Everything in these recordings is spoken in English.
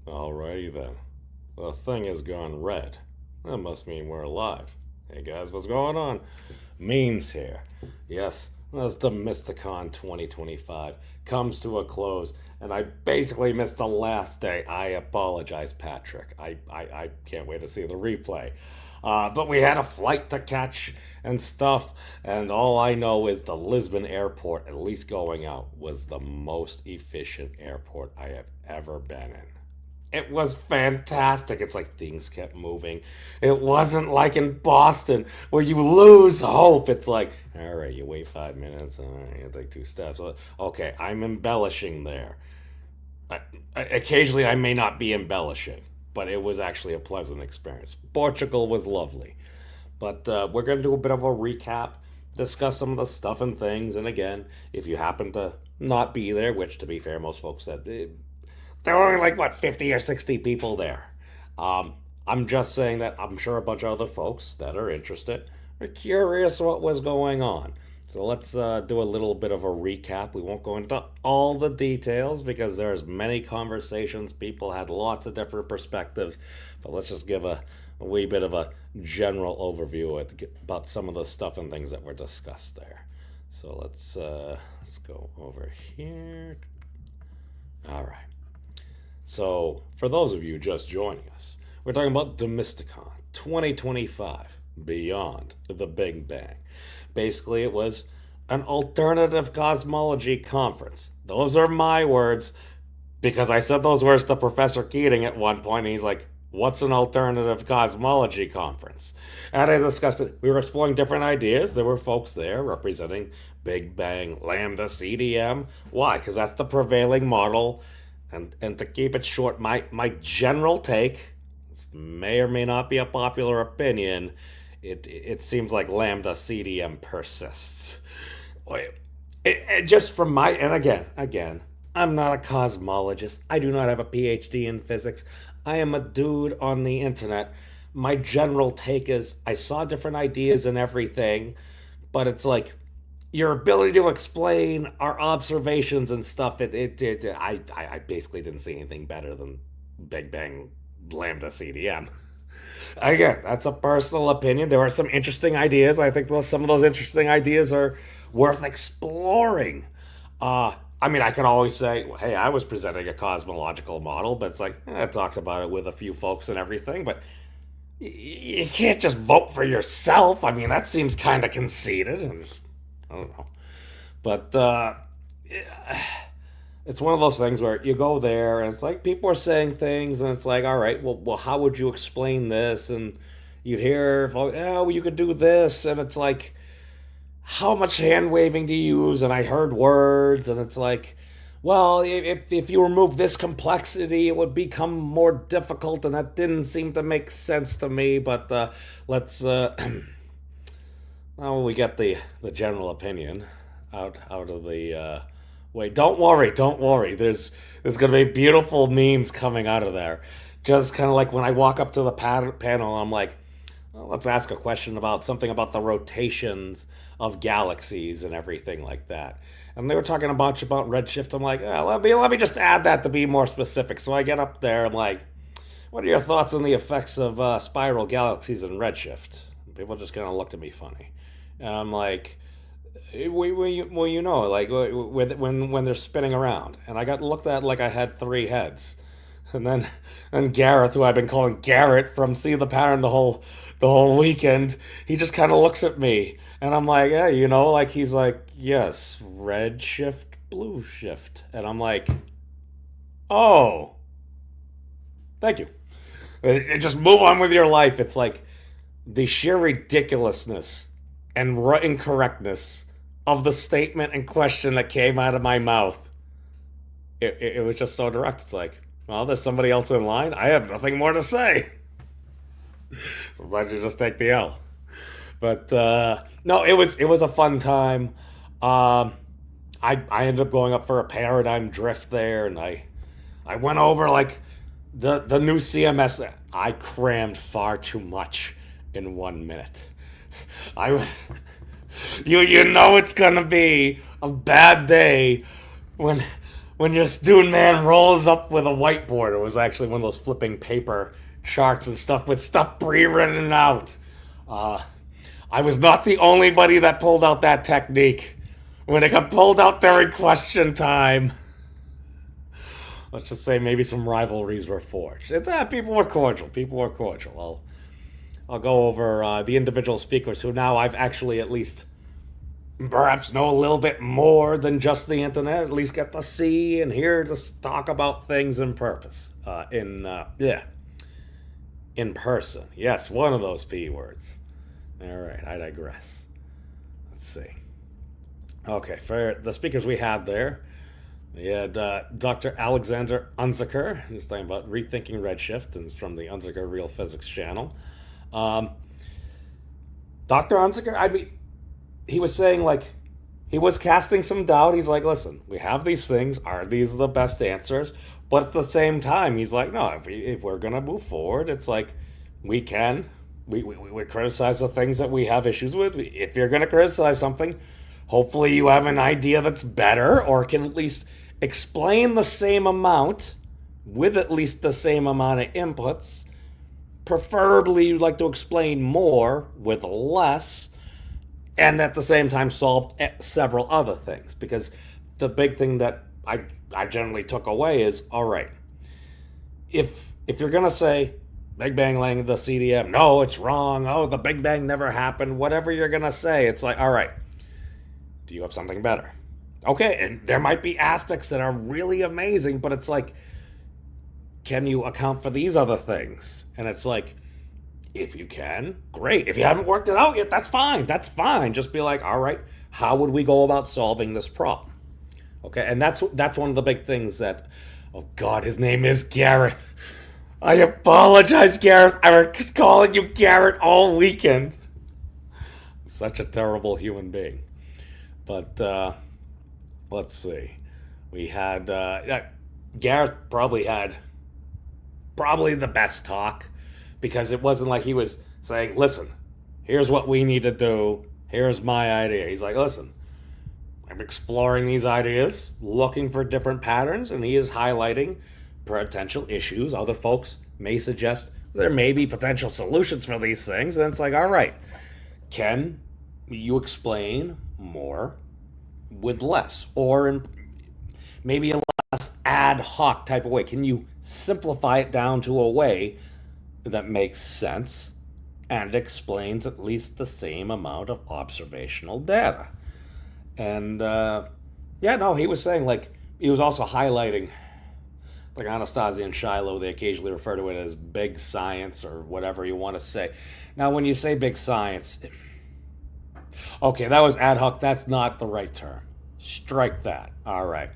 Alrighty then. The thing has gone red. That must mean we're alive. Hey guys, what's going on? Memes here. Yes, as Demysticon 2025 comes to a close, and I basically missed the last day. I apologize, Patrick. I can't wait to see the replay. But we had a flight to catch and stuff, and all I know is the Lisbon airport, at least going out, was the most efficient airport I have ever been in. It was fantastic. It's like things kept moving. It wasn't like in Boston where you lose hope. It's like, all right, you wait 5 minutes. All right, you take two steps. Okay, I'm embellishing there. Occasionally, I may not be embellishing, but it was actually a pleasant experience. Portugal was lovely. But we're going to do a bit of a recap, discuss some of the stuff and things. And again, if you happen to not be there, which to be fair, most folks said there were only like, what, 50 or 60 people there. I'm just saying that I'm sure a bunch of other folks that are interested are curious what was going on. So let's do a little bit of a recap. We won't go into all the details because there's many conversations. People had lots of different perspectives. But let's just give a wee bit of a general overview about some of the stuff and things that were discussed there. So let's go over here. All right. So, for those of you just joining us, we're talking about Demysticon 2025, Beyond the Big Bang. Basically, it was an alternative cosmology conference. Those are my words, because I said those words to Professor Keating at one point, and he's like, what's an alternative cosmology conference? And I discussed it. We were exploring different ideas. There were folks there representing Big Bang Lambda CDM. Why? Because that's the prevailing model. And to keep it short, my general take, this may or may not be a popular opinion, it seems like Lambda CDM persists. Just from my, and again, I'm not a cosmologist. I do not have a PhD in physics. I am a dude on the internet. My general take is I saw different ideas and everything, but it's like, your ability to explain our observations and stuff, I basically didn't see anything better than Big Bang Lambda CDM. Again, that's a personal opinion. There are some interesting ideas. I think some of those interesting ideas are worth exploring. I mean, I could always say, well, hey, I was presenting a cosmological model, but it's like, I talked about it with a few folks and everything, but you can't just vote for yourself. I mean, that seems kind of conceited. I don't know. But it's one of those things where you go there and it's like people are saying things and it's like, all right, well how would you explain this? And you'd hear, oh, well, you could do this. And it's like, how much hand waving do you use? And I heard words and it's like, well, if you remove this complexity, it would become more difficult. And that didn't seem to make sense to me. But let's... Well, we get the general opinion out of the way. Don't worry. There's gonna be beautiful memes coming out of there. Just kind of like when I walk up to the panel, I'm like, well, let's ask a question about something about the rotations of galaxies and everything like that. And they were talking a bunch about redshift. I'm like, let me just add that to be more specific. So I get up there. I'm like, what are your thoughts on the effects of spiral galaxies and redshift? People just kind of looked at me funny. And I'm like, well, you know, like when they're spinning around. And I got looked at like I had three heads. And Gareth, who I've been calling Garrett from See the Pattern the whole weekend, he just kind of looks at me. And I'm like, yeah, you know, like he's like, yes, red shift, blue shift. And I'm like, oh, thank you. Just move on with your life. It's like the sheer ridiculousness and incorrectness of the statement and question that came out of my mouth. It was just so direct. It's like, well, there's somebody else in line. I have nothing more to say. Sometimes you just take the L. But no, it was a fun time. I ended up going up for a paradigm drift there, and I went over like the new CMS. I crammed far too much in 1 minute. You know it's gonna be a bad day when when your student man rolls up with a whiteboard. It was actually one of those flipping paper charts and stuff with stuff pre-written out. I was not the only buddy that pulled out that technique when it got pulled out during question time. Let's just say maybe some rivalries were forged. People were cordial. I'll go over the individual speakers who now I've actually at least perhaps know a little bit more than just the internet. At least get to see and hear to talk about things in purpose. In person. Yes, one of those P words. All right, I digress. Let's see. Okay, for the speakers we had there, we had Dr. Alexander Unziker, who's talking about rethinking redshift, and it's from the Unziker Real Physics channel. Dr. Unziker, he was saying, like, he was casting some doubt. He's like, listen, we have these things. Are these the best answers? But at the same time, he's like, no, if we're going to move forward, it's like, we criticize the things that we have issues with. If you're going to criticize something, hopefully you have an idea that's better or can at least explain the same amount with at least the same amount of inputs. Preferably, you'd like to explain more with less, and at the same time solve several other things. Because the big thing that I generally took away is, all right, if you're going to say Big Bang Lambda CDM, no, it's wrong, oh, the Big Bang never happened, whatever you're going to say, it's like, all right, do you have something better? Okay, and there might be aspects that are really amazing, but it's like, can you account for these other things? And it's like, if you can, great. If you haven't worked it out yet, that's fine. Just be like, all right, how would we go about solving this problem? Okay, and that's one of the big things that, oh God, his name is Gareth. I apologize, Gareth. I was calling you Garrett all weekend. Such a terrible human being. But let's see. We had Gareth probably had the best talk, because it wasn't like he was saying, listen, here's what we need to do. Here's my idea. He's like, listen, I'm exploring these ideas, looking for different patterns, and he is highlighting potential issues. Other folks may suggest there may be potential solutions for these things. And it's like, all right, can you explain more with less? Or in maybe a less ad hoc type of way? Can you simplify it down to a way that makes sense and explains at least the same amount of observational data? And he was saying, like, he was also highlighting, like Anastasia and Shiloh, they occasionally refer to it as big science or whatever you want to say. Now, when you say big science, okay, that was ad hoc. That's not the right term. Strike that. All right.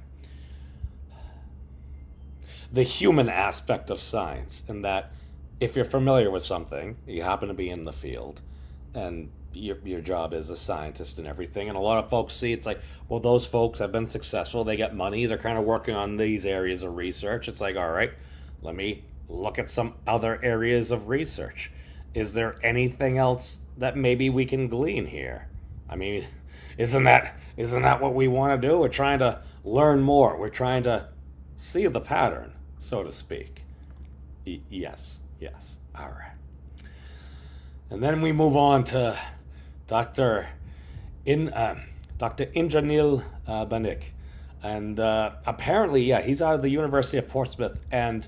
The human aspect of science, in that if you're familiar with something, you happen to be in the field, and your job is a scientist and everything, and a lot of folks see it's like, well, those folks have been successful, they get money, they're kind of working on these areas of research. It's like, all right, let me look at some other areas of research. Is there anything else that maybe we can glean here? I mean, isn't that what we want to do? We're trying to learn more. We're trying to see the pattern, so to speak. Yes. All right. And then we move on to Dr. Indrajit Banik. And apparently, he's out of the University of Portsmouth. And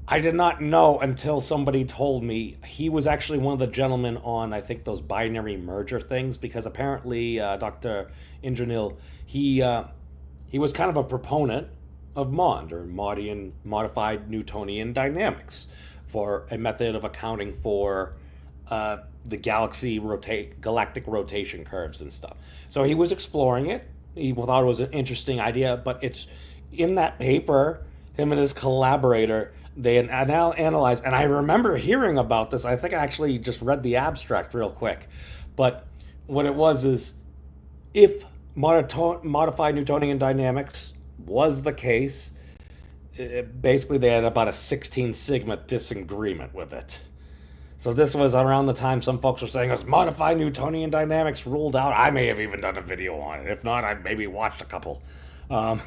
I did not know until somebody told me he was actually one of the gentlemen on, I think, those binary merger things, because apparently Dr. Indrajit, he was kind of a proponent of MOND, or modified Newtonian dynamics, for a method of accounting for the galactic rotation curves and stuff. So he was exploring it. He thought it was an interesting idea, but it's in that paper, him and his collaborator, they analyzed, and I remember hearing about this. I think I actually just read the abstract real quick. But what it was is, if modified Newtonian dynamics was the case, basically they had about a 16 sigma disagreement with it. So this was around the time some folks were saying, "Is modified Newtonian dynamics ruled out?" I may have even done a video on it. If not, I maybe watched a couple. But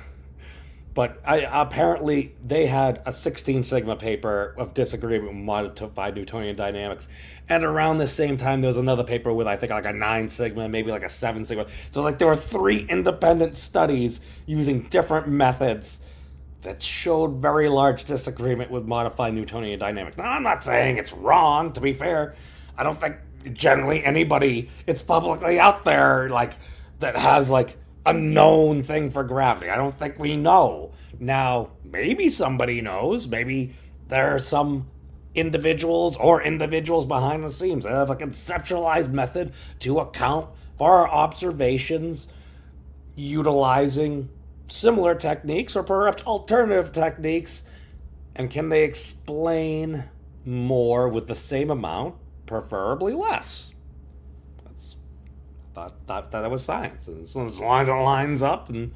But apparently they had a 16 sigma paper of disagreement with modified Newtonian dynamics, and around the same time there was another paper with I think like a 9 sigma, maybe like a 7 sigma. So like there were 3 independent studies using different methods that showed very large disagreement with modified Newtonian dynamics. Now I'm not saying it's wrong. To be fair, I don't think generally anybody it's publicly out there like that has like a known thing for gravity. I don't think we know. Now, maybe somebody knows. Maybe there are some individuals behind the scenes that have a conceptualized method to account for our observations utilizing similar techniques or perhaps alternative techniques. And can they explain more with the same amount, preferably less? Thought that it was science. And so as long as it lines up, and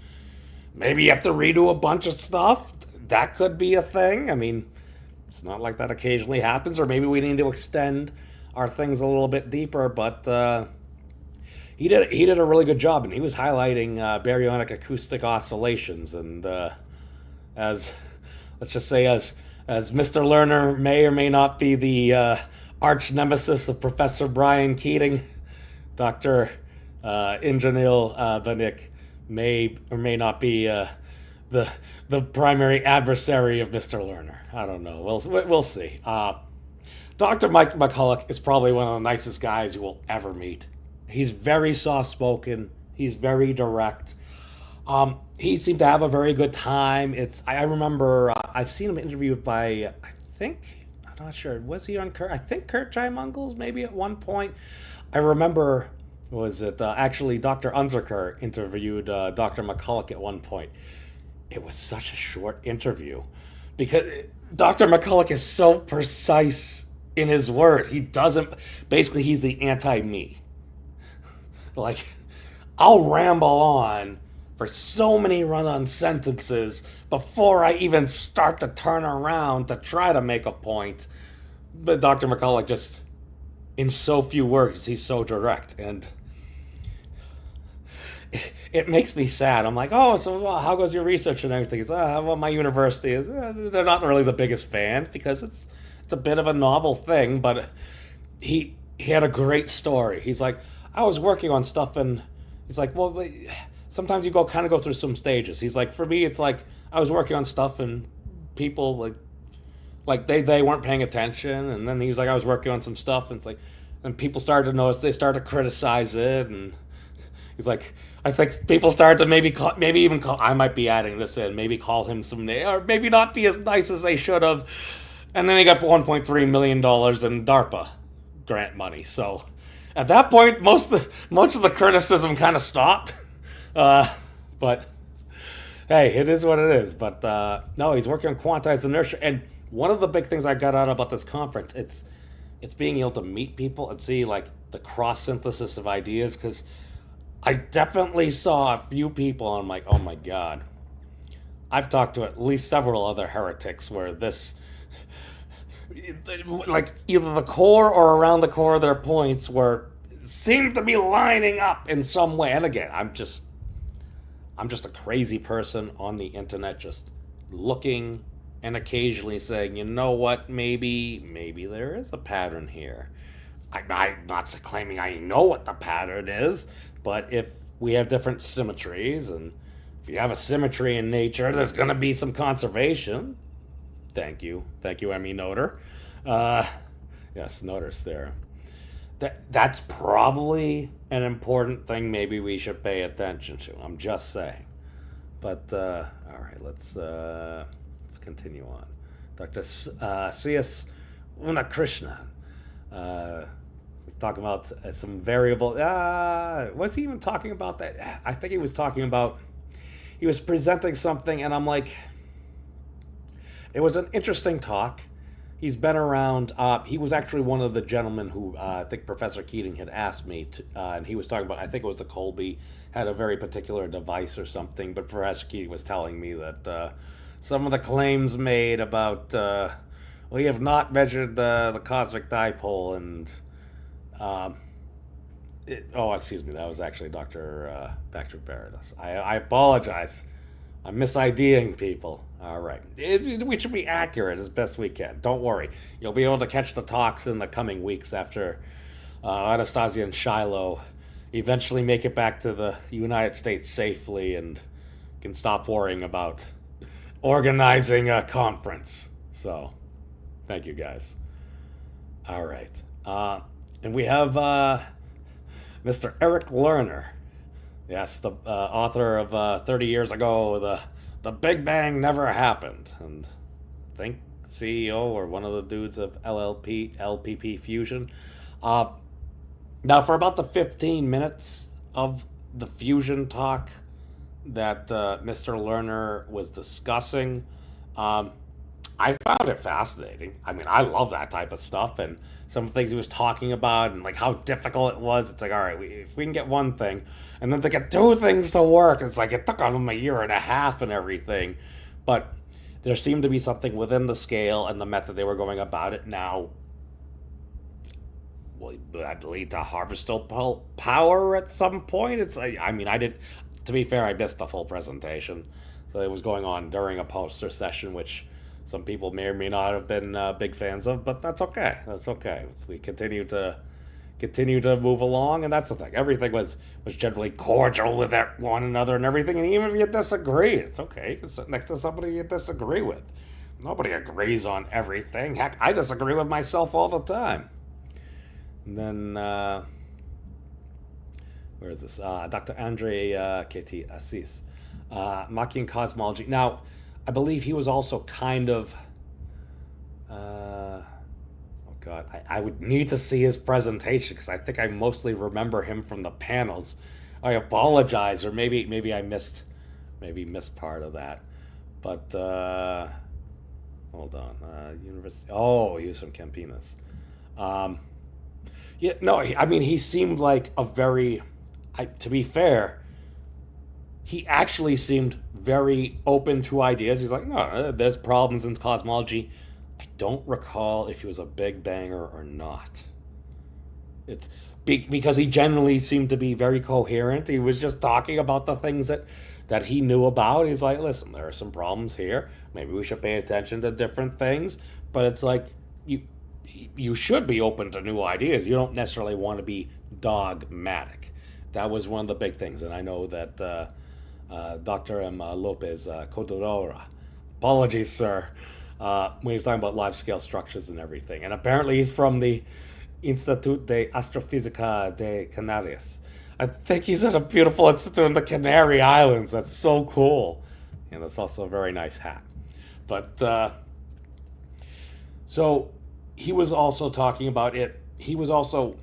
maybe you have to redo a bunch of stuff, that could be a thing. I mean, it's not like that occasionally happens, or maybe we need to extend our things a little bit deeper. But he did a really good job, and he was highlighting baryonic acoustic oscillations. And as let's just say, as Mr. Lerner may or may not be the arch nemesis of Professor Brian Keating, Dr. Injanil Vanik may or may not be the primary adversary of Mr. Lerner. I don't know. We'll see. Dr. Mike McCulloch is probably one of the nicest guys you will ever meet. He's very soft-spoken. He's very direct. He seemed to have a very good time. I remember I've seen him interviewed by I'm not sure, was he on Kurt? I think Kurt Jai-Mungals maybe at one point. I remember. Was it actually Dr. Unzerker interviewed Dr. McCulloch at one point. It was such a short interview because Dr. McCulloch is so precise in his words. He's the anti-me. Like, I'll ramble on for so many run-on sentences before I even start to turn around to try to make a point. But Dr. McCulloch just, in so few words, he's so direct, and it makes me sad. I'm like, oh, so how goes your research and everything? It's, well, my university is, they're not really the biggest fans because it's a bit of a novel thing, but he had a great story. He's like, I was working on stuff, and he's like, well, sometimes you go through some stages. He's like, for me, it's like, I was working on stuff, and people, like they weren't paying attention, and then he was like, I was working on some stuff, and it's like, and people started to notice, they started to criticize it, and he's like, I think people started to maybe even call, I might be adding this in, maybe call him some name, or maybe not be as nice as they should have. And then he got $1.3 million in DARPA grant money. So at that point, most of the criticism kind of stopped. But hey, it is what it is. But no, he's working on quantized inertia. And one of the big things I got out about this conference, it's being able to meet people and see like the cross synthesis of ideas, because I definitely saw a few people, and I'm like, oh my God. I've talked to at least several other heretics where this, like either the core or around the core of their points seem to be lining up in some way. And again, I'm just a crazy person on the internet, just looking and occasionally saying, you know what, maybe there is a pattern here. I'm not claiming I know what the pattern is, but if we have different symmetries, and if you have a symmetry in nature, there's going to be some conservation. Thank you, Emmy Noether. Yes, Noether's theorem. That's probably an important thing maybe we should pay attention to. I'm just saying. But, all right, let's continue on. Dr. C.S. Unakrishnan. Was talking about some variable. Was he even talking about that? I think he was talking about. He was presenting something, and I'm like, it was an interesting talk. He's been around. He was actually one of the gentlemen who I think Professor Keating had asked me to, and he was talking about. I think it was the Colby had a very particular device or something. But Professor Keating was telling me that some of the claims made about we have not measured the cosmic dipole and. Excuse me, that was actually Dr. Patrick Paradis. I apologize. I'm misideaing people. All right. We should be accurate as best we can. Don't worry. You'll be able to catch the talks in the coming weeks after Anastasia and Shiloh eventually make it back to the United States safely and can stop worrying about organizing a conference. So, thank you guys. All right. And we have Mr. Eric Lerner. Yes, the author of 30 years ago, the Big Bang Never Happened. And I think CEO or one of the dudes of LPP Fusion. Now, for about the 15 minutes of the fusion talk that Mr. Lerner was discussing, I found it fascinating. I mean, I love that type of stuff, and some of the things he was talking about, and like how difficult it was. It's like, all right, if we can get one thing, and then to get two things to work, it's like it took them a year and a half and everything. But there seemed to be something within the scale and the method they were going about it. Now, will that lead to harvestable power at some point? It's like, I mean, I did. To be fair, I missed the full presentation, so it was going on during a poster session, which some people may or may not have been big fans of, but that's okay. That's okay. We continue to move along, and that's the thing. Everything was generally cordial with one another and everything, and even if you disagree, it's okay. You can sit next to somebody you disagree with. Nobody agrees on everything. Heck, I disagree with myself all the time. And then, where is this? Dr. Andre K.T. Assis, Machian Cosmology. Now, I believe he was also kind of, oh God, I would need to see his presentation because I think I mostly remember him from the panels. I apologize, or maybe I missed part of that. But hold on, University. Oh, he was from Campinas. Yeah, no, I mean he seemed like a very, to be fair, he actually seemed very open to ideas. He's like, no, there's problems in cosmology. I don't recall if he was a big banger or not. It's because he generally seemed to be very coherent. He was just talking about the things that he knew about. He's like, listen, there are some problems here. Maybe we should pay attention to different things. But it's like, you should be open to new ideas. You don't necessarily want to be dogmatic. That was one of the big things. And I know that Dr. M. Lopez Codorora, apologies, sir, when he was talking about life-scale structures and everything. And apparently he's from the Institut de Astrofísica de Canarias. I think he's at a beautiful institute in the Canary Islands. That's so cool. And that's also a very nice hat. But, so he was also talking about it. He was also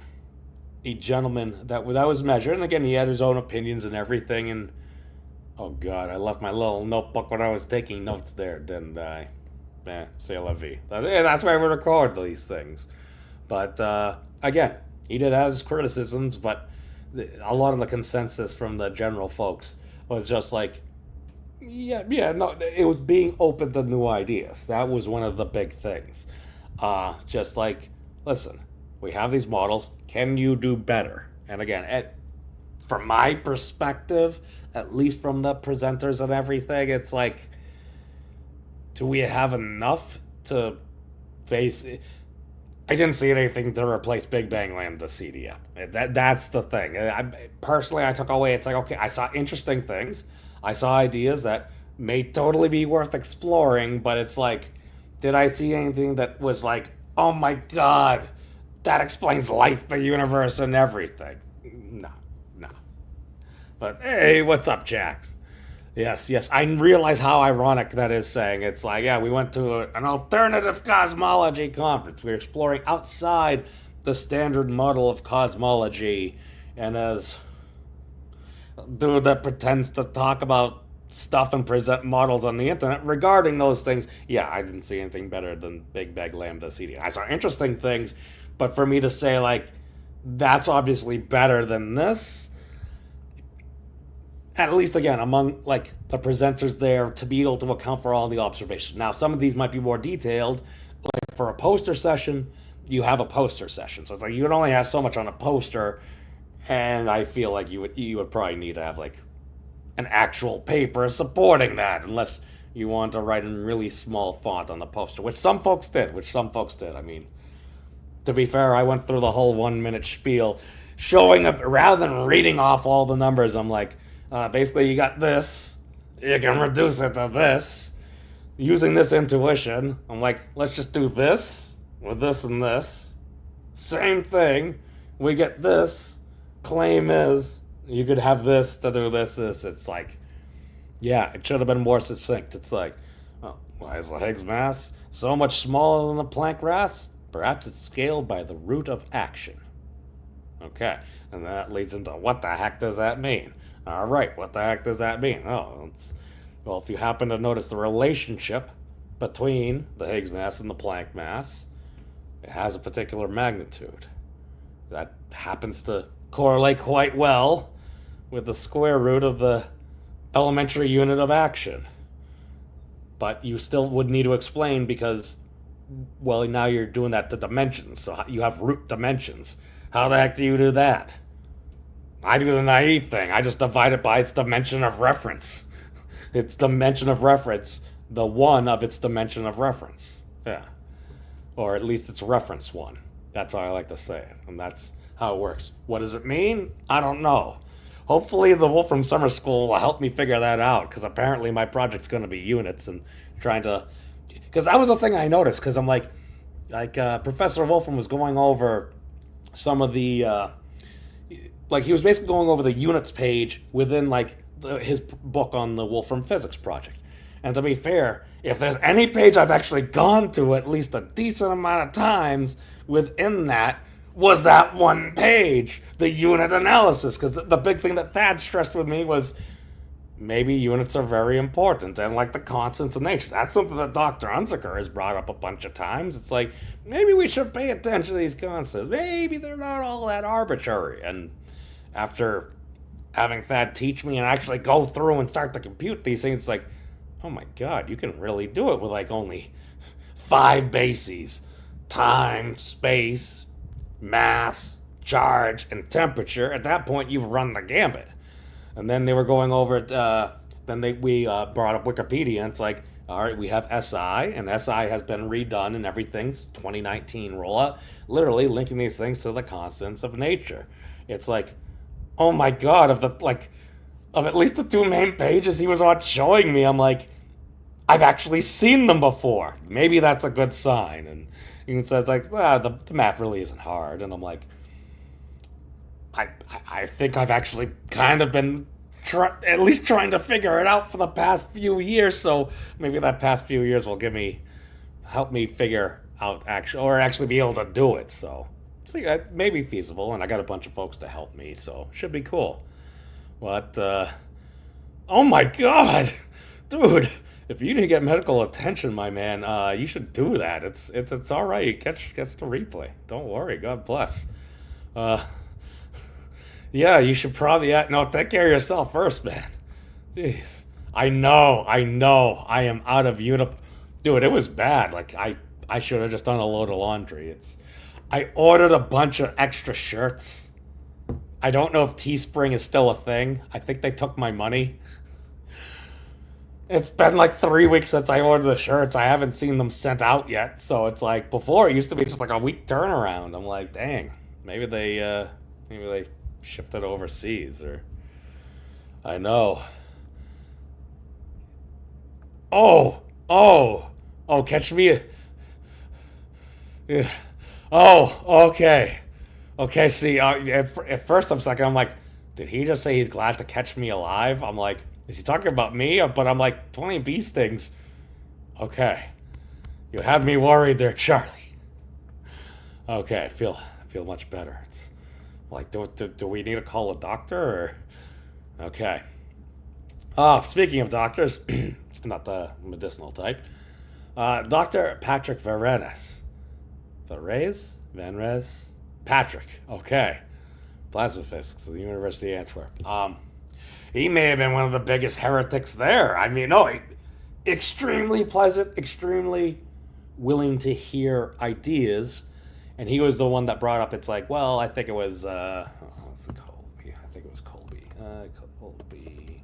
a gentleman that was measured. And again, he had his own opinions and everything. And, oh God, I left my little notebook when I was taking notes there, didn't I? C'est la vie. That's why we record these things. But, again, he did have his criticisms, but a lot of the consensus from the general folks was just like, no, it was being open to new ideas. That was one of the big things. Just like, listen, we have these models. Can you do better? And again, from my perspective, at least from the presenters and everything, it's like, do we have enough to face it? I didn't see anything to replace Big Bang Lambda CDM. That's the thing. Personally, I took away, it's like, okay, I saw interesting things. I saw ideas that may totally be worth exploring, but it's like, did I see anything that was like, oh my God, that explains life, the universe, and everything? No. But hey, what's up, Jax? Yes, I realize how ironic that is saying. It's like, yeah, we went to an alternative cosmology conference. We're exploring outside the standard model of cosmology. And as a dude that pretends to talk about stuff and present models on the internet regarding those things, yeah, I didn't see anything better than Big Bang Lambda CDM. I saw interesting things, but for me to say, like, that's obviously better than this, at least, again, among, like, the presenters there, to be able to account for all the observations. Now, some of these might be more detailed. Like, for a poster session, you have a poster session. So it's like, you would only have so much on a poster, and I feel like you would probably need to have, like, an actual paper supporting that, unless you want to write in really small font on the poster, which some folks did. I mean, to be fair, I went through the whole 1 minute spiel, showing up rather than reading off all the numbers. I'm like, basically, you got this. You can reduce it to this using this intuition. I'm like, let's just do this with this and this. Same thing. We get this. Claim is you could have this to do this. It's like, yeah, it should have been more succinct. It's like, oh, why is the Higgs mass so much smaller than the Planck mass? Perhaps it's scaled by the root of action. Okay, and that leads into what the heck does that mean? All right, what the heck does that mean? Oh, well, if you happen to notice the relationship between the Higgs mass and the Planck mass, it has a particular magnitude. That happens to correlate quite well with the square root of the elementary unit of action. But you still would need to explain because, well, now you're doing that to dimensions, so you have root dimensions. How the heck do you do that? I do the naive thing. I just divide it by its dimension of reference. Its dimension of reference, the one of its dimension of reference. Yeah. Or at least it's reference one. That's how I like to say it. And that's how it works. What does it mean? I don't know. Hopefully the Wolfram Summer School will help me figure that out, because apparently my project's going to be units and trying to... Because that was the thing I noticed, because I'm like Professor Wolfram was going over some of the... he was basically going over the units page within, his book on the Wolfram Physics Project. And to be fair, if there's any page I've actually gone to at least a decent amount of times within that, was that one page, the unit analysis. Because the big thing that Thad stressed with me was maybe units are very important, and like the constants of nature. That's something that Dr. Unziker has brought up a bunch of times. It's like, maybe we should pay attention to these constants. Maybe they're not all that arbitrary. And after having Thad teach me and actually go through and start to compute these things, it's like, oh my god, you can really do it with only 5 bases. Time, space, mass, charge, and temperature. At that point, you've run the gambit. And then they were going over it, we brought up Wikipedia, and it's like, all right, we have SI, and SI has been redone, and everything's 2019 rollout, literally linking these things to the constants of nature. It's like, oh my god, of at least the 2 main pages he was on showing me, I'm like, I've actually seen them before. Maybe that's a good sign. And he says, the math really isn't hard. And I'm like, I think I've actually kind of been at least trying to figure it out for the past few years. So maybe that past few years will help me figure out actually be able to do it. So see, it may be feasible, and I got a bunch of folks to help me, so should be cool. But oh my god, dude! If you need to get medical attention, my man, you should do that. It's all right. Catch the replay. Don't worry. God bless. Yeah, you should probably... take care of yourself first, man. Jeez. I know. I am out of uniform. Dude, it was bad. I should have just done a load of laundry. I ordered a bunch of extra shirts. I don't know if Teespring is still a thing. I think they took my money. It's been 3 weeks since I ordered the shirts. I haven't seen them sent out yet. So it's before it used to be just a week turnaround. I'm like, dang, maybe they shipped it overseas, or I know. Oh, catch me. Yeah. Oh, okay. Okay, see, at first I'm like, did he just say he's glad to catch me alive? I'm like, is he talking about me? But I'm like, 20 bee stings. Okay. You had me worried there, Charlie. Okay, I feel much better. It's do we need to call a doctor, or? Okay. Speaking of doctors, not the medicinal type, Dr. Patrick Varenes. Vanres? Patrick. Okay. Plasma physics at the University of Antwerp. He may have been one of the biggest heretics there. I mean, extremely pleasant, extremely willing to hear ideas. And he was the one that brought up, I think it was, Colby. I think it was Colby. Colby.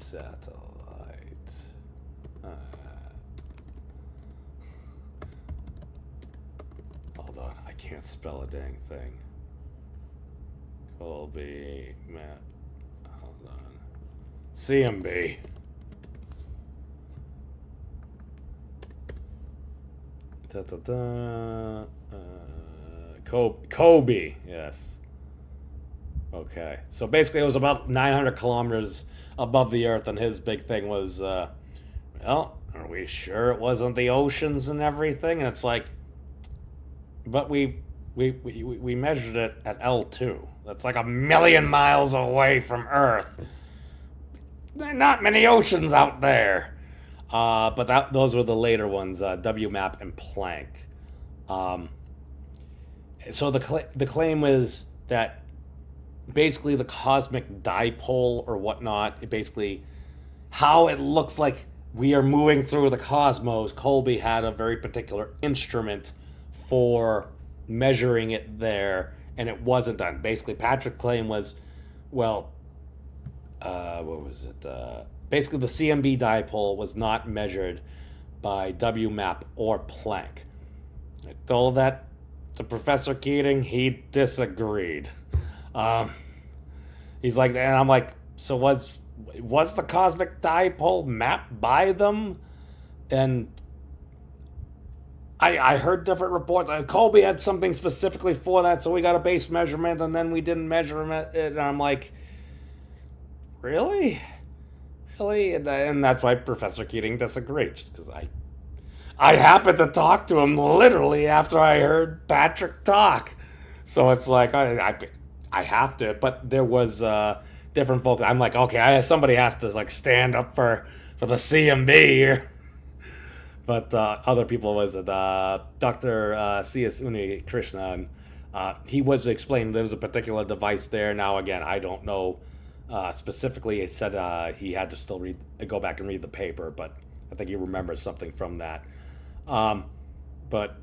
satellite. Hold on, I can't spell a dang thing. Colby, Matt, hold on. CMB. Kobe, yes. Okay, so basically it was about 900 kilometers above the Earth, and his big thing was, well, are we sure it wasn't the oceans and everything? And it's like, but we measured it at L2. That's like 1,000,000 miles away from Earth. Not many oceans out there. But those were the later ones, WMAP and Planck. So the claim was that basically the cosmic dipole or whatnot, basically how it looks like we are moving through the cosmos. Colby had a very particular instrument for measuring it there, and it wasn't done. Basically, Patrick's claim was, well, what was it? Basically, the CMB dipole was not measured by WMAP or Planck. I told that to Professor Keating. He disagreed. He's like, and I'm like, so was the cosmic dipole mapped by them? And I heard different reports. Colby had something specifically for that, so we got a base measurement, and then we didn't measure it. And I'm like, really? And that's why Professor Keating disagreed, just because I happened to talk to him literally after I heard Patrick talk. So it's like, I have to, but there was different folks. I'm like, okay, somebody has to like stand up for the CMB here. But other people was Dr. C.S. Uni Krishna, and he was explaining there was a particular device there. Now again, I don't know specifically. It said he had to still go back and read the paper, but I think he remembers something from that. But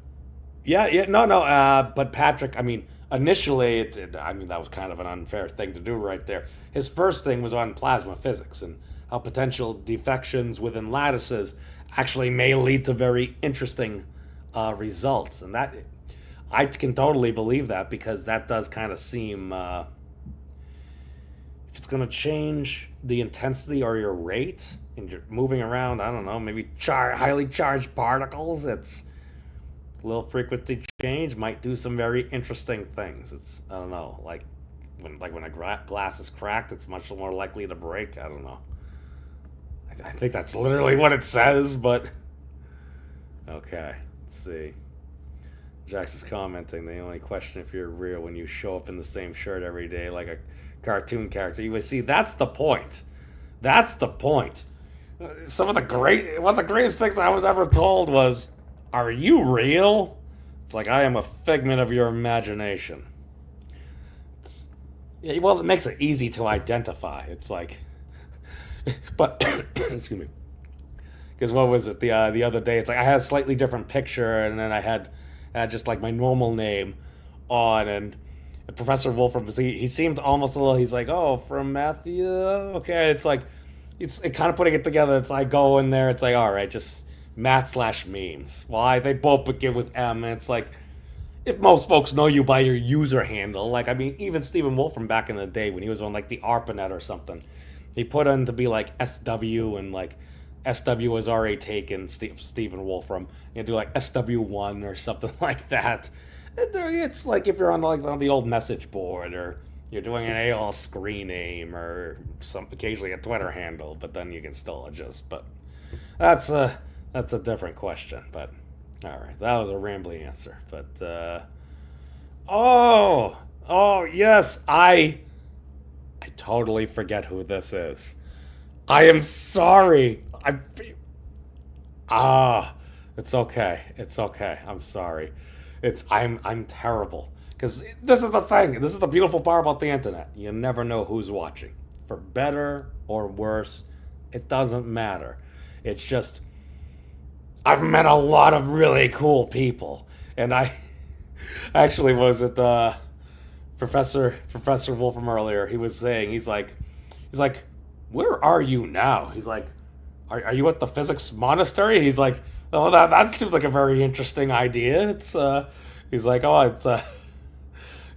but Patrick, I mean, initially, that was kind of an unfair thing to do right there. His first thing was on plasma physics and how potential defections within lattices actually may lead to very interesting results. And that, I can totally believe that, because that does kind of seem, if it's going to change the intensity or your rate, and you're moving around, I don't know, maybe highly charged particles, it's a little frequency change might do some very interesting things. It's, I don't know, like when a glass is cracked, it's much more likely to break. I don't know. I think that's literally what it says, but okay, let's see. Jax is commenting, they only question if you're real when you show up in the same shirt every day like a cartoon character. You see, that's the point. That's the point. One of the greatest things I was ever told was, are you real? It's like, I am a figment of your imagination. Well, it makes it easy to identify. It's like, but, excuse me. Because what was it, the other day, it's like I had a slightly different picture, and then I had just like my normal name on, and Professor Wolfram, he seemed almost a little, he's like, oh, from Matthew, okay, it's like, it's kind of putting it together. It's like, go in there, it's like, all right, just Matt/memes. Why? They both begin with M, and it's like, if most folks know you by your user handle, like, I mean, even Stephen Wolfram back in the day when he was on like the ARPANET or something, he put in to be like SW, and like SW was already taken, Stephen Wolfram. You do like SW1 or something like that. It's like if you're on like on the old message board, or you're doing an AOL screen name, or occasionally a Twitter handle, but then you can still adjust. But that's a different question. But all right, that was a rambly answer. But oh yes, I totally forget who this is. I am sorry. It's okay. It's okay. I'm sorry. I'm terrible. Because this is the thing. This is the beautiful part about the internet. You never know who's watching. For better or worse, it doesn't matter. It's just, I've met a lot of really cool people. And I actually was at Professor Wolfram earlier. He was saying, he's like, where are you now? He's like, are you at the Physics Monastery? He's like, oh, that seems like a very interesting idea. He's like, oh,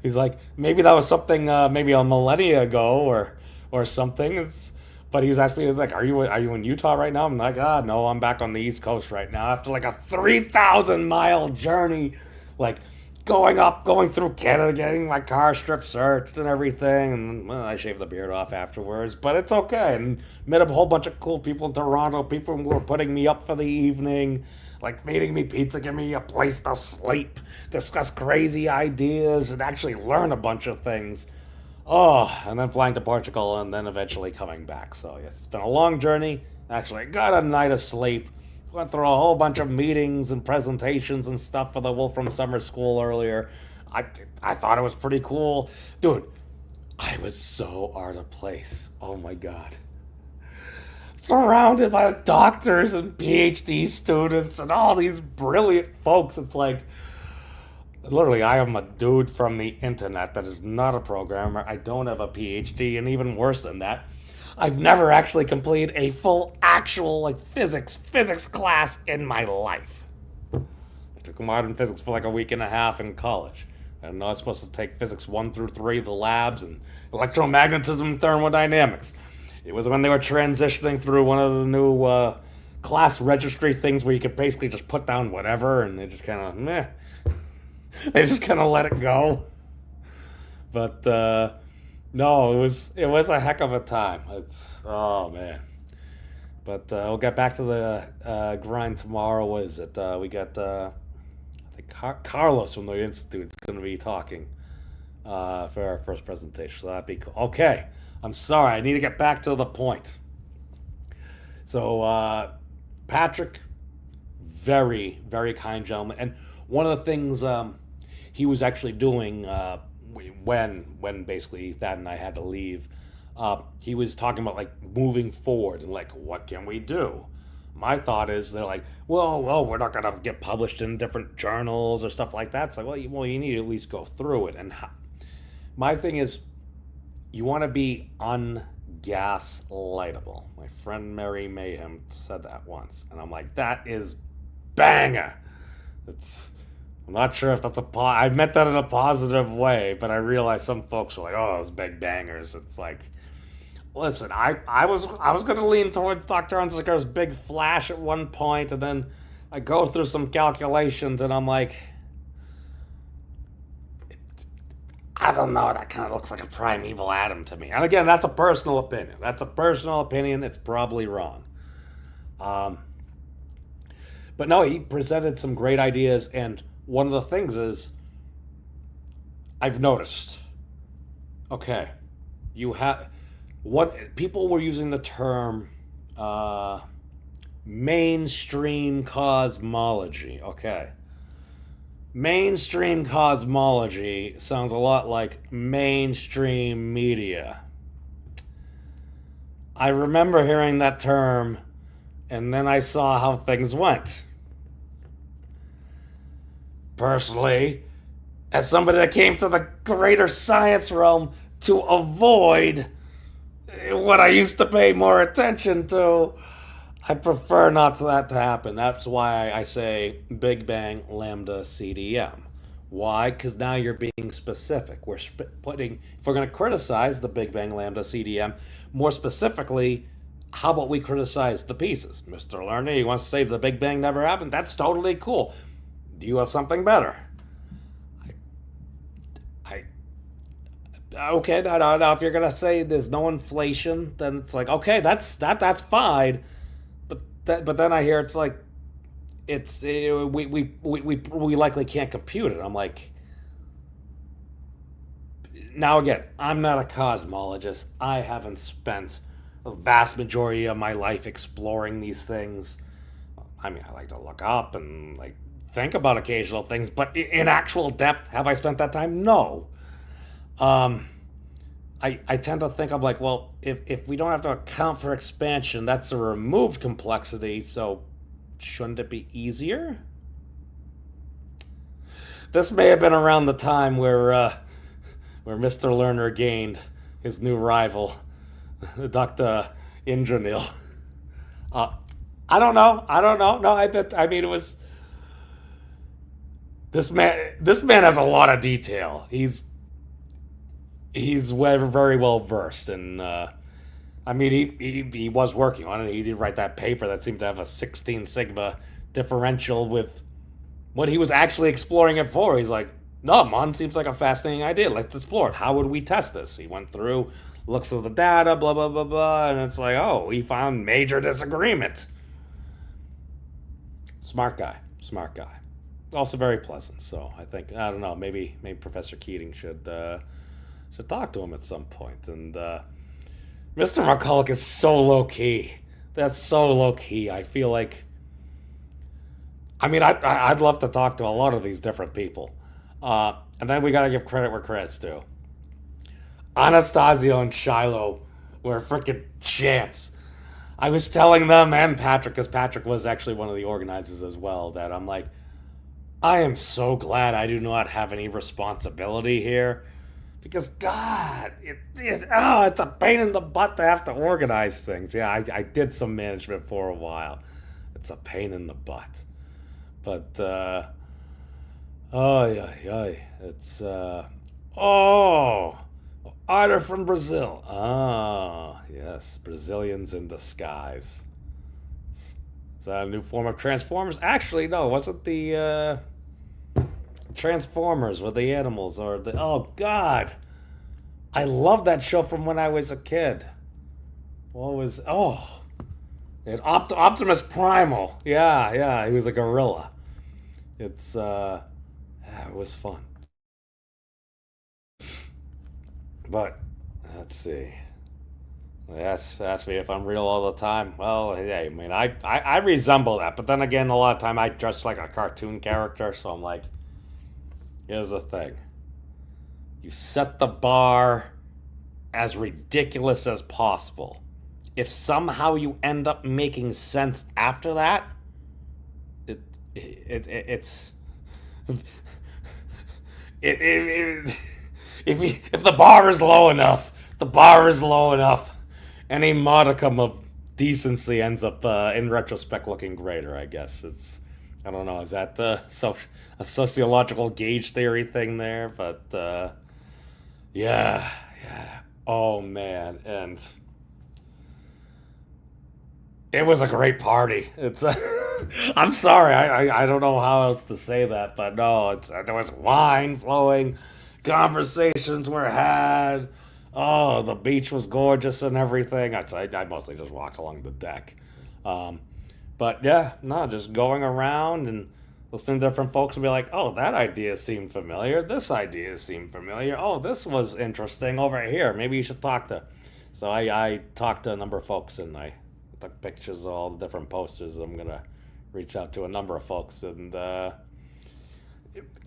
he's like, maybe that was something, maybe a millennia ago or something. But he was asking me, like, are you in Utah right now? I'm like, no, I'm back on the East Coast right now after like a 3,000-mile journey, like going through Canada, getting my car strip searched and everything. And well, I shaved the beard off afterwards, but it's okay. And met a whole bunch of cool people in Toronto, people who were putting me up for the evening, like feeding me pizza, giving me a place to sleep, discuss crazy ideas, and actually learn a bunch of things. Oh, and then flying to Portugal and then eventually coming back. So, yes, it's been a long journey. Actually, got a night of sleep. Went through a whole bunch of meetings and presentations and stuff for the Wolfram Summer School earlier. I thought it was pretty cool. Dude, I was so out of place. Oh, my God. Surrounded by doctors and PhD students and all these brilliant folks. It's like, literally, I am a dude from the internet that is not a programmer. I don't have a PhD, and even worse than that, I've never actually completed a full, actual, like, physics class in my life. I took modern physics for like a week and a half in college. I know I was supposed to take physics 1 through 3, the labs, and electromagnetism and thermodynamics. It was when they were transitioning through one of the new class registry things where you could basically just put down whatever, and they just kind of, meh. They just kind of let it go. But, no, it was a heck of a time. Oh, man. But we'll get back to the grind tomorrow. Was it? We got, I think Carlos from the Institute is going to be talking for our first presentation. So that'd be cool. Okay. I'm sorry. I need to get back to the point. So, Patrick, very, very kind gentleman. And one of the things he was actually doing when basically Thad and I had to leave, he was talking about like moving forward and like what can we do. My thought is they're like, well, we're not gonna get published in different journals or stuff like that. It's like, well, you need to at least go through it. And my thing is, you want to be ungaslightable. My friend Mary Mayhem said that once, and I'm like, that is banger. I'm not sure if that's I meant that in a positive way, but I realize some folks are like, oh, those big bangers. It's like, listen, I was going to lean towards Dr. Hunziker's big flash at one point, and then I go through some calculations, and I'm like, I don't know, that kind of looks like a primeval atom to me. And again, that's a personal opinion. It's probably wrong. But no, he presented some great ideas, and one of the things is, I've noticed, okay, people were using the term mainstream cosmology, okay. Mainstream cosmology sounds a lot like mainstream media. I remember hearing that term, and then I saw how things went. Personally, as somebody that came to the greater science realm to avoid what I used to pay more attention to, I prefer not for that to happen. That's why I say Big Bang Lambda CDM. Why? Because now you're being specific. If we're going to criticize the Big Bang Lambda CDM, more specifically, how about we criticize the pieces? Mr. Lerner, he wants to say the Big Bang never happened. That's totally cool. Do you have something better? Okay, now if you're gonna say there's no inflation, then it's like, okay, that's fine. But then I hear it's like, we likely can't compute it. I'm like, now again, I'm not a cosmologist. I haven't spent the vast majority of my life exploring these things. I mean, I like to look up and like think about occasional things, but in actual depth, have I spent that time? No. I tend to think, I'm like, well, if we don't have to account for expansion, that's a removed complexity, so shouldn't it be easier? This may have been around the time where Mr. Lerner gained his new rival, Dr. Ingenil. Uh, I don't know. No, I mean, it was this man. This man has a lot of detail. He's very well versed, and I mean, he was working on it. He did write that paper that seemed to have a 16 sigma differential with what he was actually exploring it for. He's like, no, Mon seems like a fascinating idea. Let's explore it. How would we test this? He went through, looks at the data, blah, blah, blah, blah, and it's like, oh, he found major disagreement. Smart guy. Also very pleasant. So I think, I don't know, maybe Professor Keating should talk to him at some point. And Mr. McCulloch is so low key. That's so low key. I feel like, I mean, I'd love to talk to a lot of these different people. And then we gotta give credit where credit's due. Anastasio and Shiloh were freaking champs. I was telling them and Patrick, because Patrick was actually one of the organizers as well, that I'm like, I am so glad I do not have any responsibility here. Because, God, it's a pain in the butt to have to organize things. Yeah, I did some management for a while. It's a pain in the butt. But, it's, Arthur from Brazil. Ah, yes, Brazilians in disguise. Is that a new form of Transformers? Actually, no, wasn't the, Transformers with the animals or the... Oh, God. I love that show from when I was a kid. What was... Oh. Optimus Primal. Yeah, he was a gorilla. It's, it was fun. But, let's see. Ask me if I'm real all the time. Well, yeah, I mean, I resemble that. But then again, a lot of time I dress like a cartoon character, so I'm like... Here's the thing. You set the bar as ridiculous as possible. If somehow you end up making sense after that, it's if the bar is low enough, any modicum of decency ends up in retrospect looking greater, I guess. I don't know, is that a sociological gauge theory thing there? But, yeah. Oh, man. And it was a great party. It's I'm sorry, I don't know how else to say that, but no, there was wine flowing, conversations were had. Oh, the beach was gorgeous and everything. I mostly just walked along the deck. But yeah, no, just going around and listening to different folks and be like, oh, that idea seemed familiar. This idea seemed familiar. Oh, this was interesting over here. Maybe you should talk to. So I talked to a number of folks and I took pictures of all the different posters. I'm going to reach out to a number of folks. And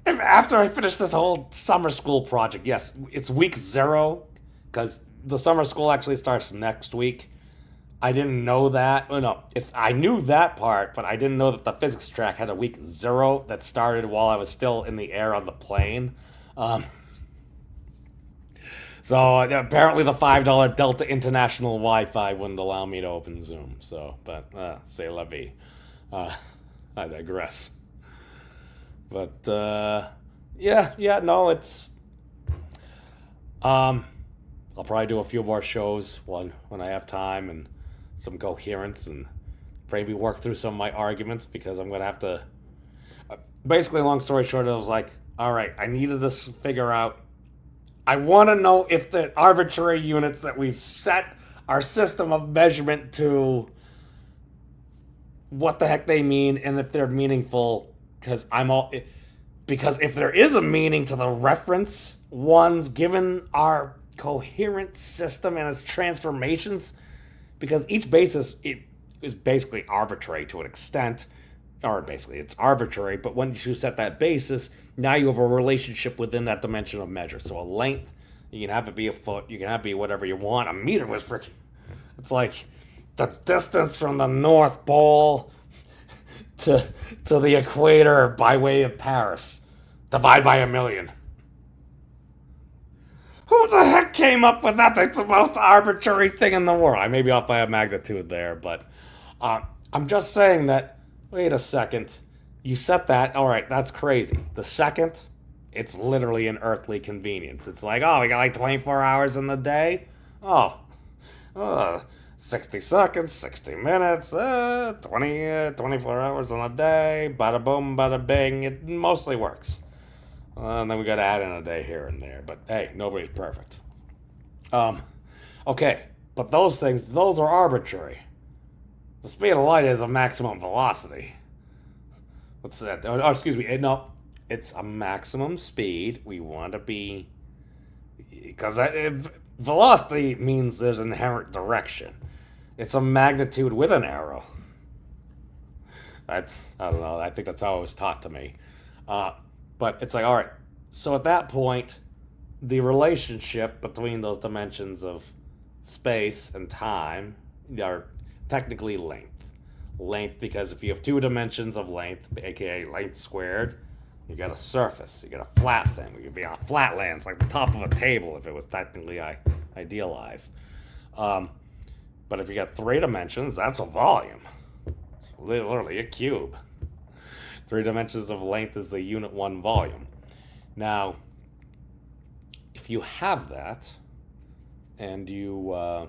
after I finish this whole summer school project, yes, it's week 0 because the summer school actually starts next week. I didn't know that. Oh, no, I knew that part, but I didn't know that the physics track had a week 0 that started while I was still in the air on the plane. So apparently the $5 Delta International Wi-Fi wouldn't allow me to open Zoom. So, but c'est la vie. I digress. But no, it's. I'll probably do a few more shows when I have time and some coherence and maybe work through some of my arguments because I'm going to have to... Basically, long story short, I was like, all right, I needed to figure out... I want to know if the arbitrary units that we've set our system of measurement to, what the heck they mean and if they're meaningful, because if there is a meaning to the reference ones given our coherent system and its transformations, because each basis is basically arbitrary to an extent, or basically it's arbitrary, but once you set that basis, now you have a relationship within that dimension of measure. So a length, you can have it be a foot, you can have it be whatever you want. A meter was freaking, it's like the distance from the North Pole to the equator by way of Paris. Divide by 1,000,000. Who the heck came up with that? That's the most arbitrary thing in the world. I may be off by a magnitude there, but I'm just saying that, wait a second. You set that, all right, that's crazy. The second, it's literally an earthly convenience. It's like, oh, we got like 24 hours in the day? Oh, 60 seconds, 60 minutes, 24 hours in a day, bada boom, bada bing. It mostly works. And then we got to add in a day here and there. But hey, nobody's perfect. Okay, but those things, those are arbitrary. The speed of light is a maximum velocity. What's that? Oh, excuse me. No, it's a maximum speed. We want to be... Because velocity means there's an inherent direction. It's a magnitude with an arrow. I don't know. I think that's how it was taught to me. But it's like, all right. So at that point, the relationship between those dimensions of space and time are technically length. Length, because if you have two dimensions of length, aka length squared, you got a surface. You got a flat thing. It could be on a flat land. It's like the top of a table if it was technically idealized. But if you got three dimensions, that's a volume. It's literally a cube. 3 dimensions of length is the unit 1 volume. Now, if you have that, and you...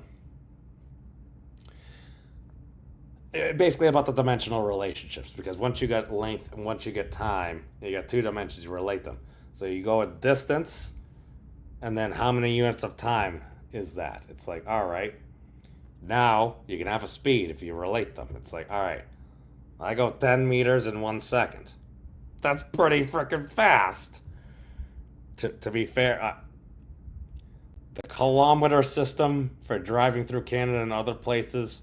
basically about the dimensional relationships, because once you get length and once you get time, you got 2 dimensions, you relate them. So you go at distance, and then how many units of time is that? It's like, all right, now you can have a speed if you relate them. It's like, all right, I go 10 meters in 1 second. That's pretty freaking fast. To be fair, the kilometer system for driving through Canada and other places,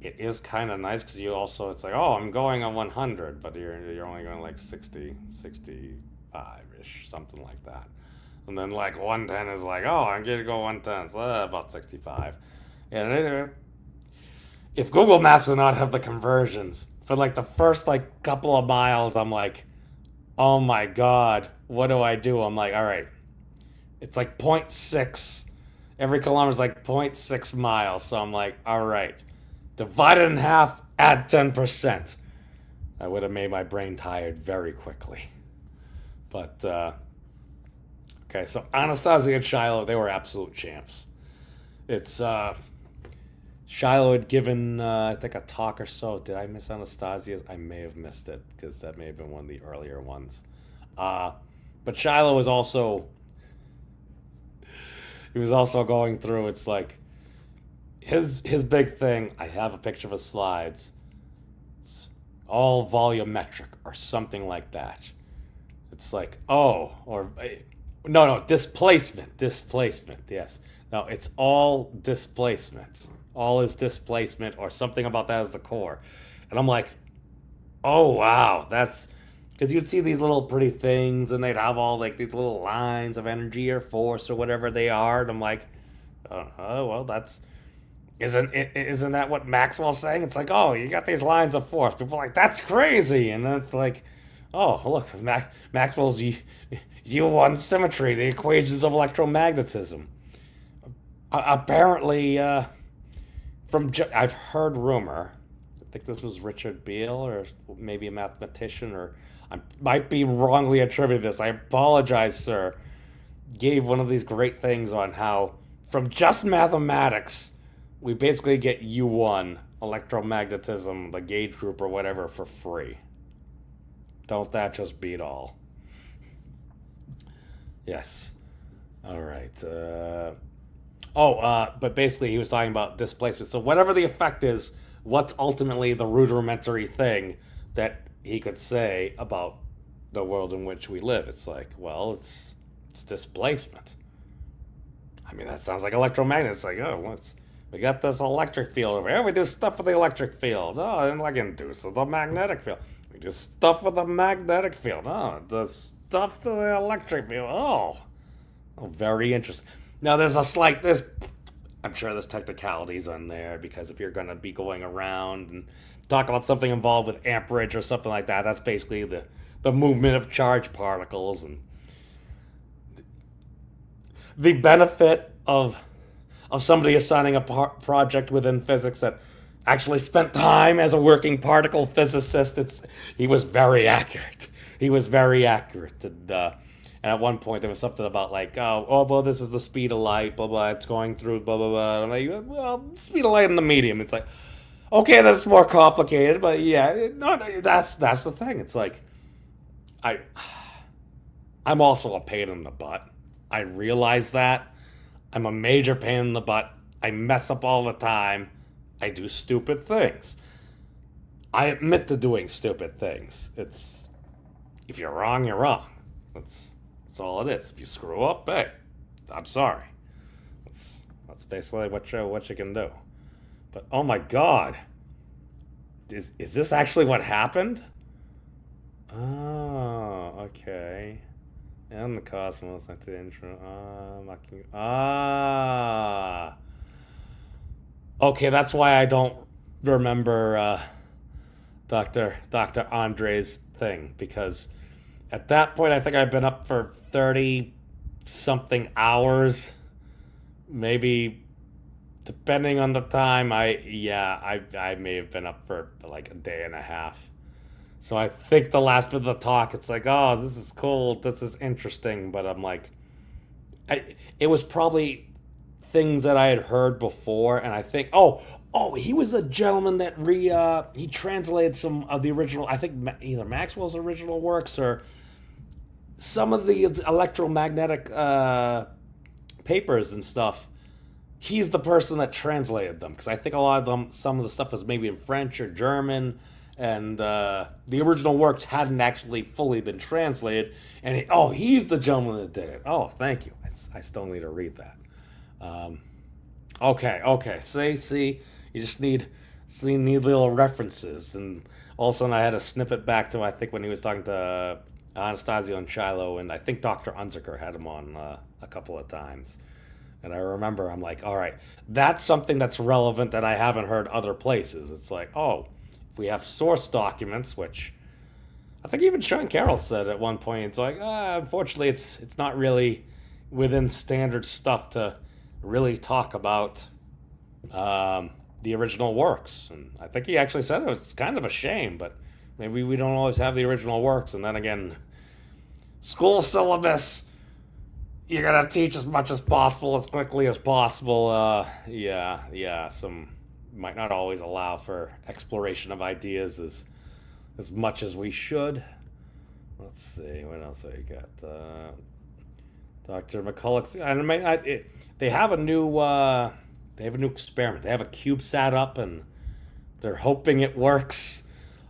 it is kind of nice because you also, it's like, oh, I'm going on 100, but you're only going like 60, 65-ish, something like that. And then like 110 is like, oh, I'm going to go 110, so about 65. And if Google Maps did not have the conversions, for like the first like couple of miles, I'm like, oh my God, what do I do? I'm like, all right, it's like 0.6. Every kilometer is like 0.6 miles. So I'm like, all right, divide it in half, add 10%. I would have made my brain tired very quickly. But, okay, so Anastasia and Shiloh, they were absolute champs. It's, Shiloh had given, I think, a talk or so. Did I miss Anastasia's? I may have missed it, because that may have been one of the earlier ones. But Shiloh was also... He was also going through, it's like... His big thing, I have a picture of his slides. It's all volumetric, or something like that. It's like, oh, or... No, displacement, yes. No, it's all displacement. All is displacement, or something about that as the core. And I'm like, oh, wow, that's... Because you'd see these little pretty things, and they'd have all, like, these little lines of energy or force or whatever they are, and I'm like, oh, well, that's... Isn't that what Maxwell's saying? It's like, oh, you got these lines of force. People are like, that's crazy! And then it's like, oh, look, Maxwell's U1 symmetry, the equations of electromagnetism. Apparently, I've heard rumor, I think this was Richard Beale, or maybe a mathematician, or I might be wrongly attributed this. I apologize, sir. Gave one of these great things on how, from just mathematics, we basically get U1, electromagnetism, the gauge group, or whatever, for free. Don't that just beat all? Yes. All right. But basically he was talking about displacement. So whatever the effect is, what's ultimately the rudimentary thing that he could say about the world in which we live? It's like, well, it's displacement. I mean, that sounds like electromagnet. It's like, oh, we got this electric field over here. We do stuff with the electric field. Oh, and like induce the magnetic field. We do stuff with the magnetic field. Oh, it does stuff to the electric field. Oh, very interesting. Now, I'm sure there's technicalities on there, because if you're going to be going around and talk about something involved with amperage or something like that, that's basically the movement of charged particles. the benefit of somebody assigning a project within physics that actually spent time as a working particle physicist. He was very accurate. He was very accurate. And at one point there was something about like, well, this is the speed of light, blah, blah, it's going through, blah, blah, blah. I'm like, well, speed of light in the medium. It's like, okay, that's more complicated, but yeah, no, that's the thing. It's like, I'm also a pain in the butt. I realize that. I'm a major pain in the butt. I mess up all the time. I do stupid things. I admit to doing stupid things. If you're wrong, you're wrong. That's all it is. If you screw up, hey, I'm sorry. That's basically what you can do. But oh my God, is this actually what happened? Oh, okay. And the cosmos, like the intro. Okay, that's why I don't remember Dr. Andre's thing, because at that point I think I've been up for 30-something hours, maybe, depending on the time. I may have been up for like a day and a half. So I think the last bit of the talk, it's like, oh, this is cool, this is interesting, but I'm like, it was probably things that I had heard before, and I think, he was the gentleman that he translated some of the original, I think either Maxwell's original works or some of the electromagnetic papers and stuff. He's the person that translated them, because I think a lot of them, some of the stuff was maybe in French or German, and the original works hadn't actually fully been translated. And he's the gentleman that did it. Oh, thank you. I still need to read that. Okay. See, you just need little references. And all of a sudden I had to snip it back to, I think, when he was talking to Anastasio and Shiloh, and I think Dr. Unziker had him on a couple of times. And I remember, I'm like, all right, that's something that's relevant that I haven't heard other places. It's like, if we have source documents, which I think even Sean Carroll said at one point, it's like, unfortunately, it's not really within standard stuff to really talk about the original works. And I think he actually said it was kind of a shame, but maybe we don't always have the original works. And then again, school syllabus, you gotta teach as much as possible, as quickly as possible. Some might not always allow for exploration of ideas as much as we should. Let's see, what else I got? Dr. McCulloch. They have a new experiment. They have a CubeSat up, and they're hoping it works.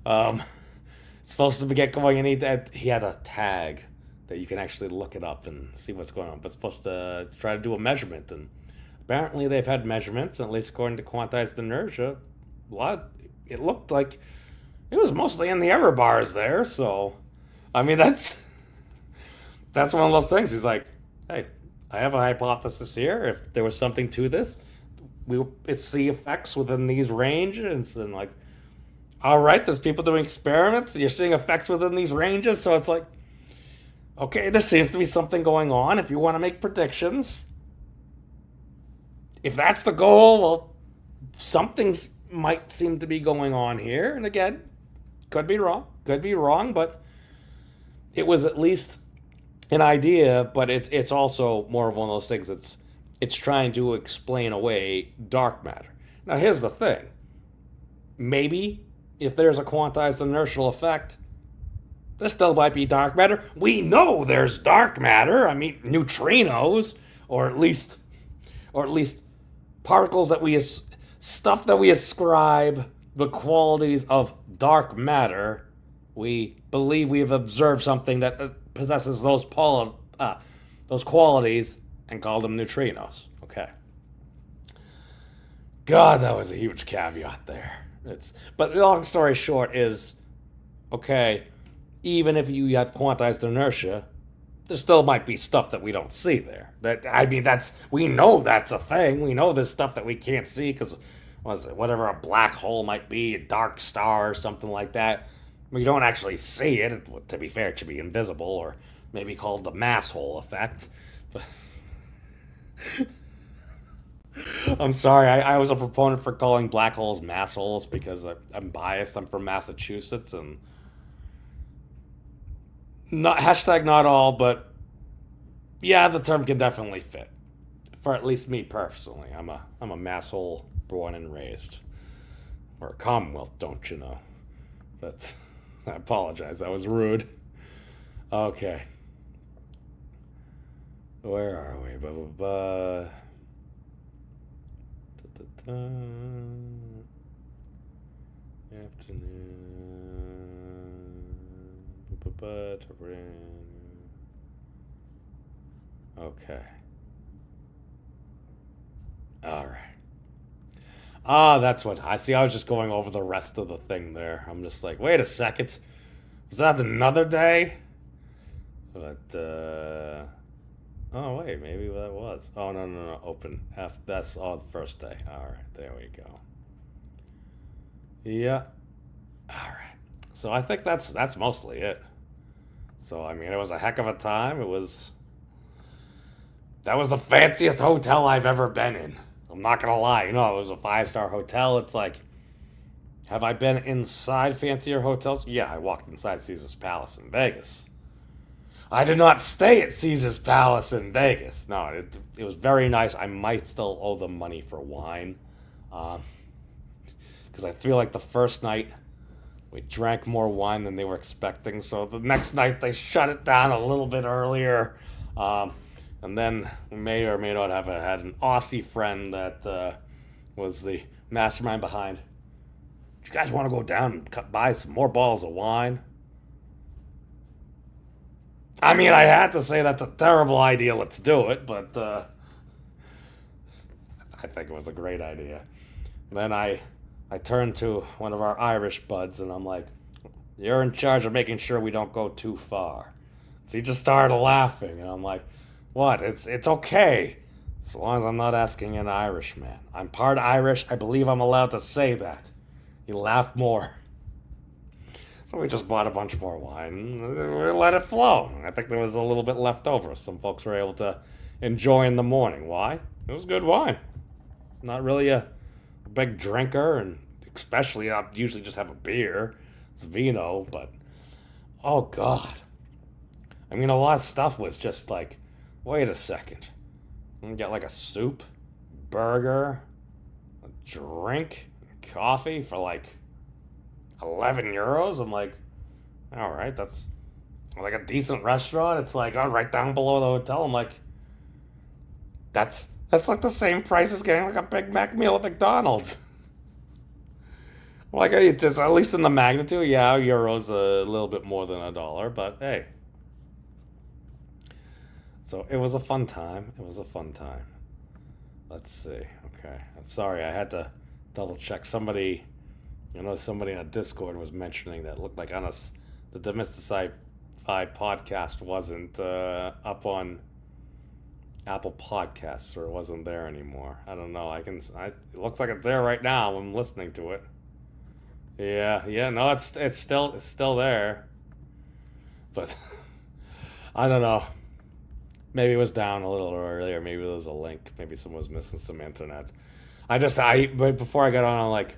It's supposed to get going, and he had a tag that you can actually look it up and see what's going on. But it's supposed to try to do a measurement, and apparently they've had measurements, at least according to quantized inertia. It looked like it was mostly in the error bars there. So, I mean, that's one of those things. He's like, hey, I have a hypothesis here. If there was something to this, it's the effects within these ranges, and like, all right, there's people doing experiments, and you're seeing effects within these ranges. So it's like, okay, there seems to be something going on. If you want to make predictions, if that's the goal, well, something might seem to be going on here. And again, could be wrong, but it was at least an idea. But it's also more of one of those things it's trying to explain away dark matter. Now, here's the thing. Maybe if there's a quantized inertial effect, there still might be dark matter. We know there's dark matter. I mean, neutrinos, or at least particles stuff that we ascribe the qualities of dark matter. We believe we have observed something that possesses those qualities and call them neutrinos. Okay. God, that was a huge caveat there. But the long story short is, okay, even if you have quantized inertia, there still might be stuff that we don't see there. We know that's a thing. We know there's stuff that we can't see because, whatever a black hole might be, a dark star or something like that. We don't actually see it. To be fair, it should be invisible, or maybe called the mass hole effect. I'm sorry. I was a proponent for calling black holes mass holes because I'm biased. I'm from Massachusetts, and not hashtag not all, but yeah, the term can definitely fit for at least me personally. I'm a mass hole born and raised, or a Commonwealth, don't you know? But I apologize. That was rude. Okay, where are we? Blah, blah, blah. Afternoon. Okay. All right. Ah, that's what I see. I was just going over the rest of the thing there. I'm just like, wait a second. Was that another day? But oh wait, maybe that was. Oh no. Open F. That's all the first day. All right, there we go. Yeah. All right. So I think that's mostly it. So I mean, it was a heck of a time. That was the fanciest hotel I've ever been in. I'm not gonna lie. It was a 5-star hotel. It's like, have I been inside fancier hotels? Yeah, I walked inside Caesar's Palace in Vegas. I did not stay at Caesar's Palace in Vegas. No, it was very nice. I might still owe them money for wine. Because I feel like the first night we drank more wine than they were expecting. So the next night they shut it down a little bit earlier. And then we may or may not have had an Aussie friend that was the mastermind behind. Do you guys want to go down and buy some more bottles of wine? I mean, I had to say that's a terrible idea. Let's do it, but I think it was a great idea. Then I turned to one of our Irish buds and I'm like, "You're in charge of making sure we don't go too far." So he just started laughing, and I'm like, "What? It's okay, as long as I'm not asking an Irishman. I'm part Irish. I believe I'm allowed to say that." He laughed more. So we just bought a bunch more wine and we let it flow. I think there was a little bit left over. Some folks were able to enjoy in the morning. Why? It was good wine. Not really a big drinker, and especially I usually just have a beer. It's vino, but oh god. I mean, a lot of stuff was just like, wait a second. You get like a soup, burger, a drink, coffee for like 11 euros. I'm like, all right, that's like a decent restaurant. It's like, oh, right down below the hotel. I'm like, that's like the same price as getting like a Big Mac meal at McDonald's. Like, it's just, at least in the magnitude, yeah, euro's a little bit more than $1, but hey. So it was a fun time. Let's see. Okay. I'm sorry, I had to double check. Somebody in a Discord was mentioning that it looked like on us the DemystifySci podcast wasn't up on Apple Podcasts, or it wasn't there anymore. I don't know. It looks like it's there right now. I'm listening to it. Yeah. No, it's still there. But I don't know. Maybe it was down a little earlier. Maybe there was a link. Maybe someone was missing some internet. But before I got on, I'm like,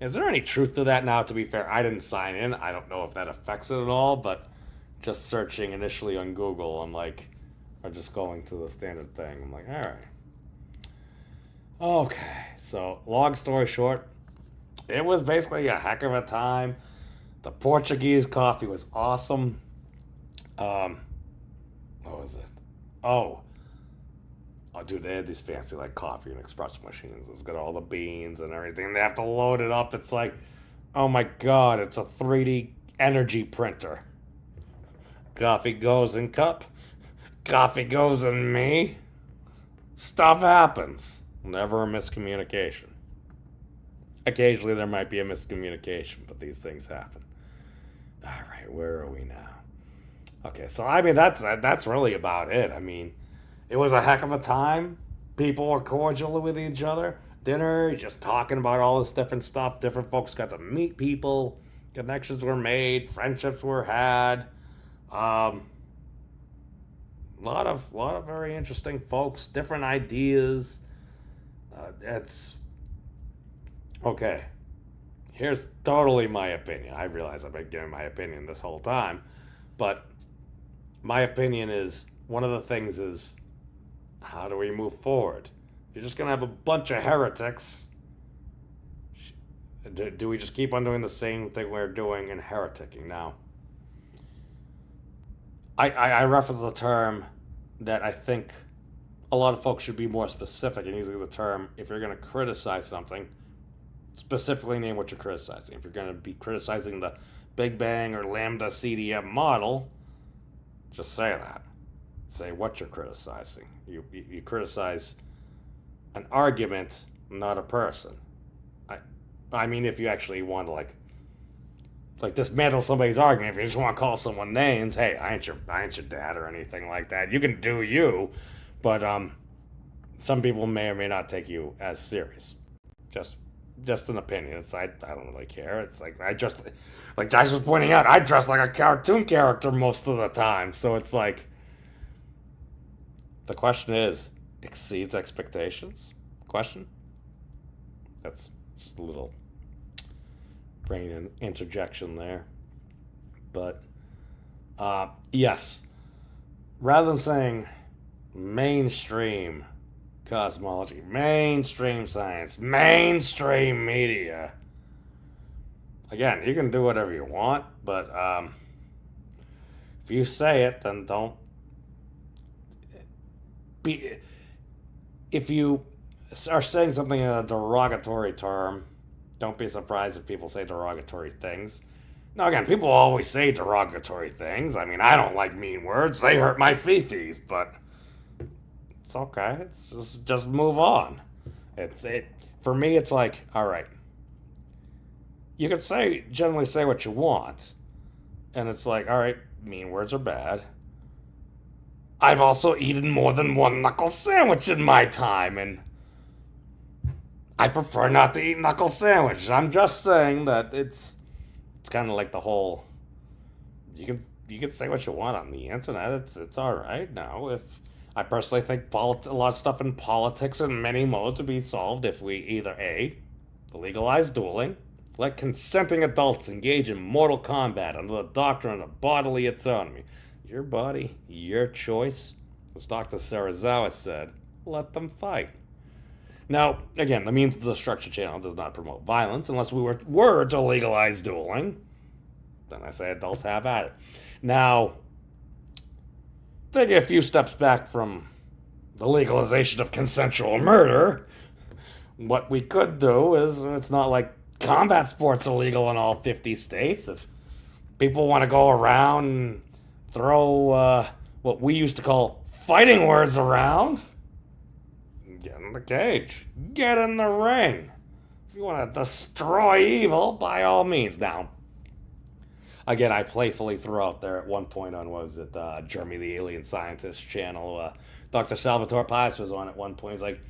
is there any truth to that? Now, to be fair, I didn't sign in. I don't know if that affects it at all, but just searching initially on Google, I'm like, or just going to the standard thing. I'm like, all right. Okay, so long story short, it was basically a heck of a time. The Portuguese coffee was awesome. What was it? Oh, dude, they had these fancy like coffee and espresso machines. It's got all the beans and everything. They have to load it up. It's like, oh my god, it's a 3D energy printer. Coffee goes in cup. Coffee goes in me. Stuff happens. Never a miscommunication. Occasionally there might be a miscommunication, but these things happen. All right, where are we now? Okay, so I mean that's really about it. I mean, it was a heck of a time. People were cordial with each other. Dinner, just talking about all this different stuff. Different folks got to meet people. Connections were made. Friendships were had. lot of very interesting folks, different ideas. It's okay. Here's totally my opinion. I realize I've been giving my opinion this whole time, but my opinion is one of the things is how do we move forward? You're just gonna have a bunch of heretics. Do we just keep on doing the same thing we're doing in hereticking now? I reference the term that I think a lot of folks should be more specific in using the term. If you're going to criticize something, specifically name what you're criticizing. If you're going to be criticizing the Big Bang or Lambda CDM model, just say that. Say what you're criticizing. You criticize an argument, not a person. I mean, if you actually want to like dismantle somebody's argument, if you just want to call someone names, hey, I ain't your dad or anything like that. You can do you, but some people may or may not take you as serious. Just an opinion. I don't really care. It's like like Josh was pointing out, I dress like a cartoon character most of the time. So it's like the question is, exceeds expectations? Question? That's just a little brain interjection there. But yes, rather than saying mainstream cosmology, mainstream science, mainstream media, again, you can do whatever you want, but if you say it, then don't be. If you are saying something in a derogatory term, don't be surprised if people say derogatory things. Now, again, people always say derogatory things. I mean, I don't like mean words. They hurt my fifis, but it's okay. It's just move on. For me, it's like, all right. You can generally say what you want, and it's like, all right, mean words are bad. I've also eaten more than one knuckle sandwich in my time, and I prefer not to eat knuckle sandwich. I'm just saying that it's kind of like the whole. You can say what you want on the internet. It's all right now. If I personally think a lot of stuff in politics and many modes would be solved if we either A, legalize dueling, let consenting adults engage in mortal combat under the doctrine of bodily autonomy. Your body, your choice. As Dr. Sarazawa said, let them fight. Now, again, the Means of Destruction channel does not promote violence unless we were to legalize dueling. Then I say adults have at it. Now, taking a few steps back from the legalization of consensual murder, what we could do is, it's not like combat sports are legal in all 50 states. If people want to go around and throw what we used to call fighting words around, get in the cage. Get in the ring. If you want to destroy evil, by all means. Now, again, I playfully threw out there at one point on, Jeremy the Alien Scientist channel. Dr. Salvatore Paz was on at one point. He's like,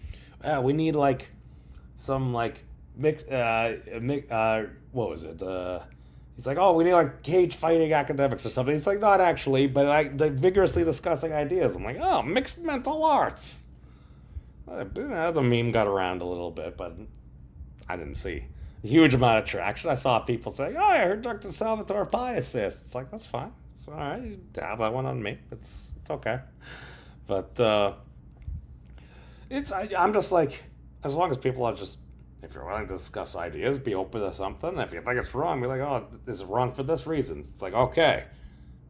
we need some mix. What was it? He's like, we need cage fighting academics or something. He's like, not actually, but they're vigorously discussing ideas. I'm like, mixed martial arts. The meme got around a little bit, but I didn't see a huge amount of traction. I saw people saying, I heard Dr. Salvatore Paz say this. It's like, that's fine. It's all right. You have that one on me. It's okay. But I'm just like, as long as people are just, if you're willing to discuss ideas, be open to something. If you think it's wrong, be like, this is wrong for this reason. It's like, okay,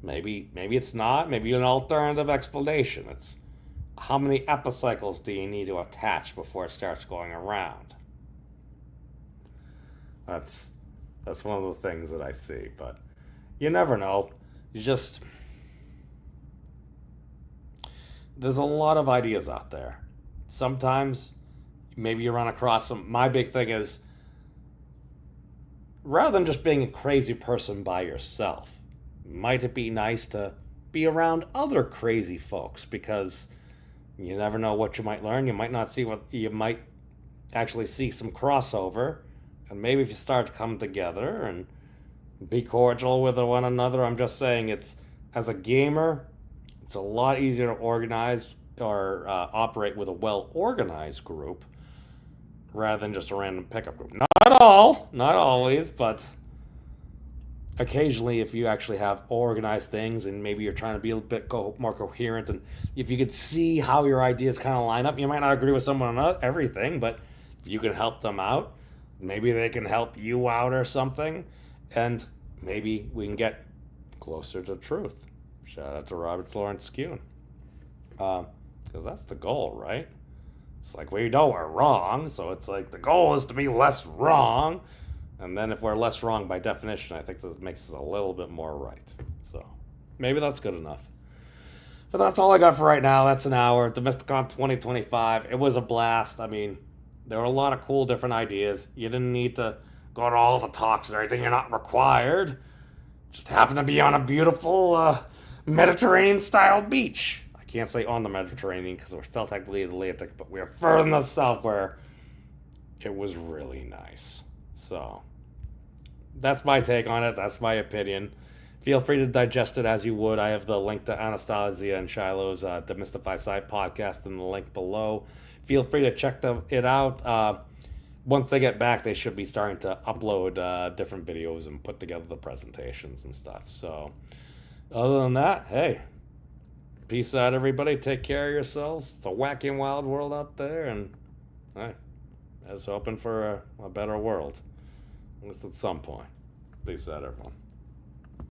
maybe it's not. Maybe an alternative explanation. It's how many epicycles do you need to attach before it starts going around? That's one of the things that I see. But you never know. There's a lot of ideas out there. Sometimes maybe you run across some. My big thing is, rather than just being a crazy person by yourself, might it be nice to be around other crazy folks? Because you never know what you might learn. You might not see what you might actually see some crossover. And maybe if you start to come together and be cordial with one another, I'm just saying, it's, as a gamer, It's a lot easier to organize or operate with a well-organized group rather than just a random pickup group. Not always, but occasionally if you actually have organized things and maybe you're trying to be a bit more coherent, and if you could see how your ideas kind of line up, you might not agree with someone on everything, but if you can help them out, maybe they can help you out or something, and maybe we can get closer to truth. Shout out to Robert Lawrence Kuhn. Because that's the goal, right? It's like, we know we're wrong, so it's like the goal is to be less wrong. And then if we're less wrong by definition, I think that makes us a little bit more right. So maybe that's good enough. But that's all I got for right now. That's an hour. Demysticon 2025. It was a blast. I mean, there were a lot of cool different ideas. You didn't need to go to all the talks and everything. You're not required. Just happen to be on a beautiful Mediterranean-style beach. I can't say on the Mediterranean because we're still technically Atlantic, but we're further in the south where it was really nice. So that's my take on it. That's my opinion. Feel free to digest it as you would. I have the link to Anastasia and Shiloh's DemystifySci Podcast in the link below. Feel free to check it out. Once they get back, they should be starting to upload different videos and put together the presentations and stuff. So other than that, hey, peace out, everybody. Take care of yourselves. It's a wacky and wild world out there, and hey, I was hoping for a better world, at least at some point. Peace out, everyone.